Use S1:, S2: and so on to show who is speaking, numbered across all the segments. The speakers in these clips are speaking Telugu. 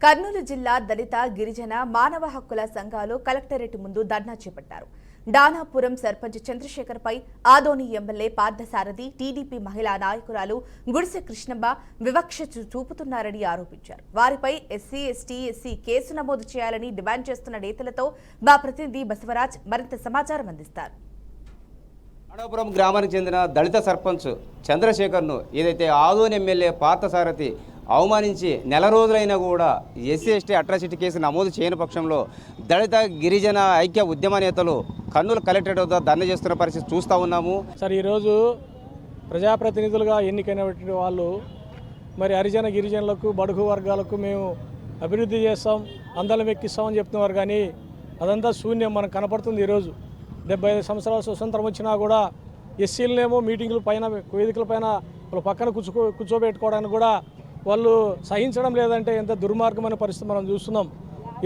S1: కర్నూలు జిల్లా దళిత గిరిజన మానవ హక్కుల సంఘాలు కలెక్టరేట్ ముందు ధర్నా చేపట్టారు. డానాపురం సర్పంచ్ చంద్రశేఖర్పై ఆదోని ఎమ్మెల్యే పార్థసారథి, టీడీపీ మహిళా నాయకురాలు గుడిసె కృష్ణమ్మ వివక్ష చూపుతున్నారని ఆరోపించారు. వారిపై ఎస్సీ, ఎస్టీ, ఎస్సీ కేసు నమోదు చేయాలని డిమాండ్ చేస్తున్న నేతలతో మా ప్రతినిధి బసవరాజ్ మరింత సమాచారం అందిస్తారు.
S2: డానాపురం గ్రామానికి చెందిన దళిత సర్పంచ్ చంద్రశేఖర్ను ఏదైతే ఆదోని ఎమ్మెల్యే పార్థసారథి అవమానించి నెల రోజులైనా కూడా ఎస్సీ, ఎస్టీ అట్రాసిటీ కేసు నమోదు చేయని పక్షంలో దళిత గిరిజన ఐక్య ఉద్యమ నేతలు కర్నూలు కలెక్టరేట్ వద్ద ధర్నా చేస్తున్న పరిస్థితి చూస్తూ ఉన్నాము.
S3: సార్, ఈరోజు ప్రజాప్రతినిధులుగా ఎన్నికైనటువంటి వాళ్ళు మరి హరిజన గిరిజనులకు, బడుగు వర్గాలకు మేము అభివృద్ధి చేస్తాం, అందలం ఎక్కిస్తామని చెప్తున్నారు. కానీ అదంతా శూన్యం మనకు కనపడుతుంది. ఈరోజు 75 సంవత్సరాల స్వతంత్రం వచ్చినా కూడా ఎస్సీలనేమో మీటింగుల పైన, వేదికల పైన వాళ్ళ పక్కన కూర్చోబెట్టుకోవడానికి కూడా వాళ్ళు సహించడం లేదంటే ఎంత దుర్మార్గమైన పరిస్థితి మనం చూస్తున్నాం.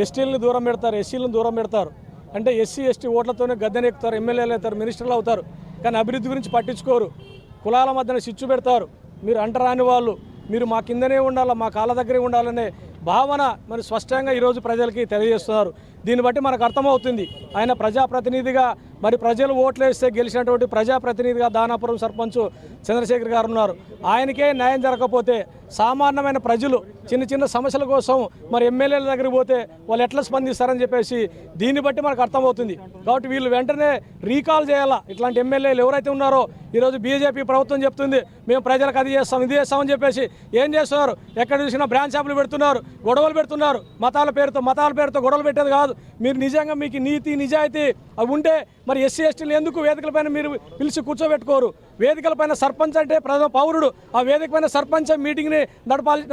S3: ఎస్టీలను దూరం పెడతారు, ఎస్సీలను దూరం పెడతారు. అంటే ఎస్సీ, ఎస్టీ ఓట్లతోనే గద్దెనెక్కుతారు, ఎమ్మెల్యేలు అవుతారు, మినిస్టర్లు అవుతారు. కానీ అభివృద్ధి గురించి పట్టించుకోరు. కులాల మధ్యన చిచ్చు పెడతారు. మీరు అంటరాని వాళ్ళు, మీరు మా కిందనే ఉండాలా, మా కాళ్ళ దగ్గరే ఉండాలనే భావన మరి స్పష్టంగా ఈరోజు ప్రజలకి తెలియజేస్తున్నారు. దీన్ని బట్టి మనకు అర్థమవుతుంది ఆయన ప్రజాప్రతినిధిగా, మరి ప్రజలు ఓట్లు వేస్తే గెలిచినటువంటి ప్రజాప్రతినిధిగా దానాపురం సర్పంచ్ చంద్రశేఖర్ గారు ఉన్నారు. ఆయనకే న్యాయం జరగకపోతే సామాన్యమైన ప్రజలు చిన్న చిన్న సమస్యల కోసం మరి ఎమ్మెల్యేల దగ్గరికి పోతే వాళ్ళు ఎట్లా స్పందిస్తారని చెప్పేసి దీన్ని బట్టి మనకు అర్థమవుతుంది. కాబట్టి వీళ్ళు వెంటనే రీకాల్ చేయాలా. ఇట్లాంటి ఎమ్మెల్యేలు ఎవరైతే ఉన్నారో ఈరోజు బీజేపీ ప్రభుత్వం చెప్తుంది మేము ప్రజలకు అది చేస్తాం, ఇది చేస్తామని చెప్పేసి ఏం చేస్తున్నారు? ఎక్కడ చూసినా బ్రాంచ్ షాపులు పెడుతున్నారు, గొడవలు పెడుతున్నారు. మతాల పేరుతో గొడవలు పెట్టేది కాదు. మీరు నిజంగా మీకు నీతి నిజాయితీ అవి ఉంటే మరి ఎస్సీ, ఎస్టీలు ఎందుకు వేదికలపైన మీరు పిలిచి కూర్చోబెట్టుకోరు? వేదికలపైన సర్పంచ్ అంటే ప్రథమ పౌరుడు. ఆ వేదిక పైన సర్పంచ్ మీటింగ్ని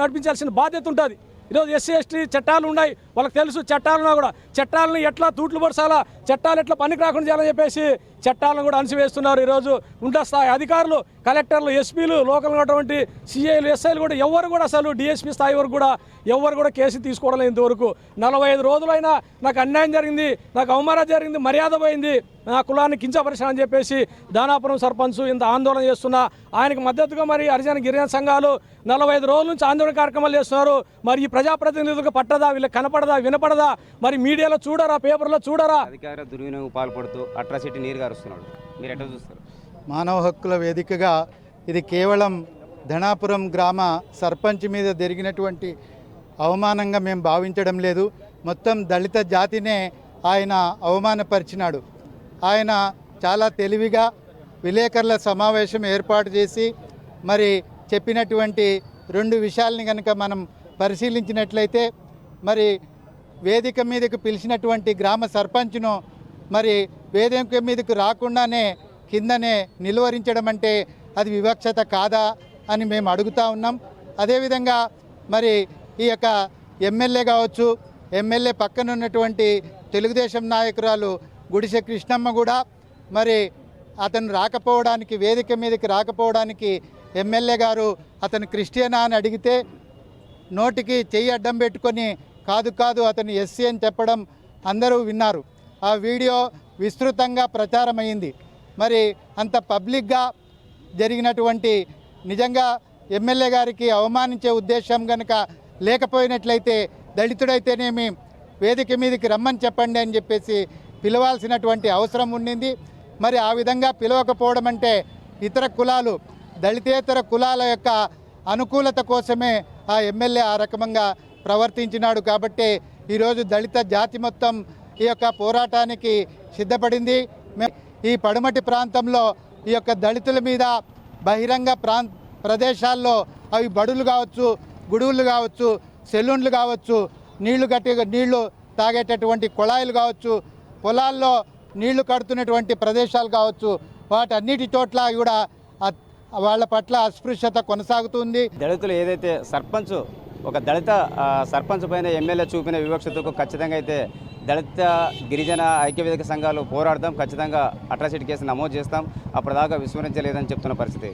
S3: నడిపించాల్సిన బాధ్యత ఉంటుంది. ఈరోజు ఎస్సీ, ఎస్టీ చట్టాలు ఉన్నాయి, వాళ్ళకి తెలుసు. చట్టాలున్నా కూడా చట్టాలను ఎట్లా తూట్లు పరచాలా, చట్టాలు ఎట్లా పనికి రాకుండా చేయాలని చెప్పేసి చట్టాలను కూడా అణిచివేస్తున్నారు. ఈరోజు ఉన్నత స్థాయి అధికారులు, కలెక్టర్లు, ఎస్పీలు, లోకల్ ఉన్నటువంటి సిఐలు, ఎస్ఐలు కూడా ఎవరు కూడా అసలు డిఎస్పీ స్థాయి వరకు కూడా ఎవరు కూడా కేసు తీసుకోవడం ఇంతవరకు. 45 రోజులైనా నాకు అన్యాయం జరిగింది, నాకు అవమానం జరిగింది, మర్యాద పోయింది, నా కులాన్ని కించపరిచాను అని చెప్పేసి దానాపురం సర్పంచ్ ఇంత ఆందోళన చేస్తున్నా. ఆయనకు మద్దతుగా మరి హరిజన గిరిజన సంఘాలు 45 రోజుల నుంచి ఆందోళన కార్యక్రమాలు చేస్తున్నారు. మరి ఈ ప్రజాప్రతినిధులకు పట్టదా, వీళ్ళకి కనపడదా, వినపడదా? మరి మీడియాలో చూడరా, పేపర్లో చూడరా?
S2: అధికార దుర్వినియోగం పాల్పడుతూ అట్రాసిటీ నీరు గారుస్తున్నాడు. మీరు ఎట్లా చూస్తారు?
S4: మానవ హక్కుల వేదికగా ఇది కేవలం ధనాపురం గ్రామ సర్పంచ్ మీద జరిగినటువంటి అవమానంగా మేము భావించడం లేదు. మొత్తం దళిత జాతినే ఆయన అవమానపరిచినాడు. ఆయన చాలా తెలివిగా విలేకరుల సమావేశం ఏర్పాటు చేసి మరి చెప్పినటువంటి 2 విషయాలని కనుక మనం పరిశీలించినట్లయితే, మరి వేదిక మీదకు పిలిచినటువంటి గ్రామ సర్పంచ్ను మరి వేదిక మీదకు రాకుండానే కిందనే నిలువరించడం అంటే అది వివక్షత కాదా అని మేము అడుగుతూ ఉన్నాం. అదేవిధంగా మరి ఈ యొక్క ఎమ్మెల్యే కావచ్చు, ఎమ్మెల్యే పక్కన ఉన్నటువంటి తెలుగుదేశం నాయకురాలు గుడిసె కృష్ణమ్మ కూడా మరి అతను రాకపోవడానికి, వేదిక మీదకి రాకపోవడానికి ఎమ్మెల్యే గారు అతను క్రిస్టియనా అని అడిగితే నోటికి చెయ్యి అడ్డం పెట్టుకొని కాదు అతను ఎస్సీ అని చెప్పడం అందరూ విన్నారు. ఆ వీడియో విస్తృతంగా ప్రచారమైంది. మరి అంత పబ్లిక్గా జరిగినటువంటి నిజంగా ఎమ్మెల్యే గారికి అవమానించే ఉద్దేశం కనుక లేకపోయినట్లయితే దళితుడైతేనేమి వేదిక మీదకి రమ్మని చెప్పండి అని చెప్పేసి పిలవాల్సినటువంటి అవసరం ఉండింది. మరి ఆ విధంగా పిలవకపోవడం అంటే ఇతర కులాలు, దళితేతర కులాల యొక్క అనుకూలత కోసమే ఆ ఎమ్మెల్యే ఆ రకంగా ప్రవర్తించినాడు. కాబట్టి ఈరోజు దళిత జాతి మొత్తం ఈ యొక్క పోరాటానికి సిద్ధపడింది. ఈ పడమటి ప్రాంతంలో ఈ యొక్క దళితుల మీద బహిరంగ ప్రదేశాల్లో అవి బడులు కావచ్చు, గుడువులు కావచ్చు, సెలూన్లు కావచ్చు, నీళ్లు తాగేటటువంటి కుళాయిలు కావచ్చు, పొలాల్లో నీళ్లు కడుతున్నటువంటి ప్రదేశాలు కావచ్చు, వాటన్నిటి చోట్ల కూడా వాళ్ళ పట్ల అస్పృశ్యత కొనసాగుతుంది.
S2: దళితులు ఏదైతే ఒక దళిత సర్పంచ్ పైన ఎమ్మెల్యే చూపిన వివక్షతకు ఖచ్చితంగా అయితే దళిత గిరిజన ఐక్యవేదిక సంఘాలు పోరాడదాం, ఖచ్చితంగా అట్రాసిటీ కేసు నమోదు చేస్తాం, అప్పటిదాకా విస్మరించలేదని చెప్తున్న పరిస్థితి.